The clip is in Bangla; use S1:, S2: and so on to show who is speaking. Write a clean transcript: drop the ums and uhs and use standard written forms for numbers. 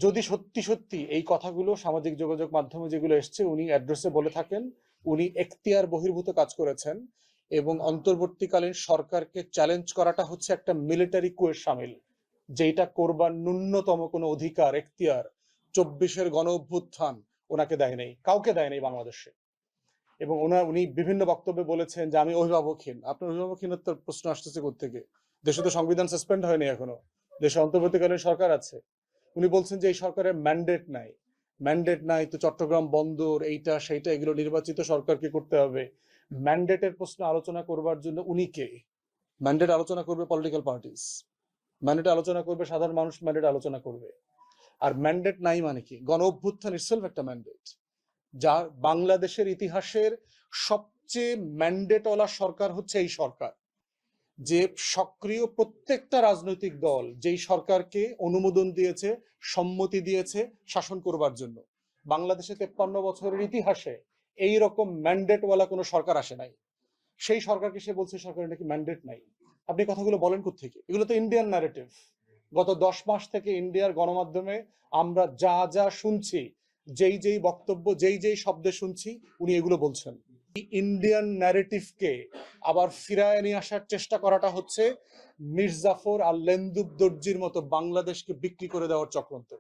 S1: যদি সত্যি সত্যি এই কথাগুলো সামাজিক যোগাযোগ মাধ্যমে যেগুলো এসছে উনি অ্যাড্রেসে বলে থাকেন, উনি এখতিয়ার বহির্ভূত কাজ করেছেন এবং অন্তর্বর্তীকালীন সরকারকে চ্যালেঞ্জ করাটা হচ্ছে একটা মিলিটারি কুয়ের সামিল, যেটা করবার ন্যূনতম কোনো অধিকার এখতিয়ার 24-এর গণ অভ্যুত্থান ওনাকে দেয় নাই, কাউকে দেয় নাই বাংলাদেশে। এবং উনি বিভিন্ন বক্তব্যে বলেছেন যে আমি অভিভাবকহীন। আপনার অভিভাবকহীনতার প্রশ্ন আসতেছে কোত্থেকে? দেশে তো সংবিধান সাসপেন্ড হয়নি এখনো, দেশে অন্তর্বর্তীকালীন সরকার আছে। উনি বলছেন যে এই সরকারের ম্যান্ডেট নাই। ম্যান্ডেট নাই তো চট্টগ্রাম বন্দর এইটা সেইটা এগুলো নির্বাচিত সরকারকে করতে হবে। ম্যান্ডেটের প্রশ্ন আলোচনা করবার জন্য উনি কে? ম্যান্ডেট আলোচনা করবে পলিটিক্যাল পার্টিস, ম্যান্ডেট আলোচনা করবে সাধারণ মানুষ, ম্যান্ডেট আলোচনা করবে। আর ম্যান্ডেট নাই মানে কি? গণ অভ্যুত্থান ইটসেলফ একটা ম্যান্ডেট, যা বাংলাদেশের ইতিহাসের সবচেয়ে ম্যান্ডেটওয়ালা সরকার হচ্ছে এই সরকার, যে সক্রিয় প্রত্যেকটা রাজনৈতিক দল যেই সরকারকে অনুমোদন দিয়েছে, সম্মতি দিয়েছে শাসন করবার জন্য। বাংলাদেশে 53 বছরের ইতিহাসে এই রকম ম্যান্ডেটওয়ালা কোনো সরকার আসে নাই। সেই সরকারকে সে বলছে সরকারের নাকি ম্যান্ডেট নাই। আপনি কথাগুলো বলেন কোত্থেকে? এগুলো তো ইন্ডিয়ান ন্যারেটিভ। গত 10 মাস থেকে ইন্ডিয়ার গণমাধ্যমে আমরা যা যা শুনছি, যেই যেই বক্তব্য, যেই যেই শব্দে শুনছি, উনি এগুলো বলছেন। ইন্ডিয়ান ন্যারেটিভকে আবার ফিরায় নিয়ে আসার চেষ্টা করাটা হচ্ছে মির্জাফর আর লেন্দুব দর্জির মতো বাংলাদেশকে বিক্রি করে দেওয়ার চক্রান্ত।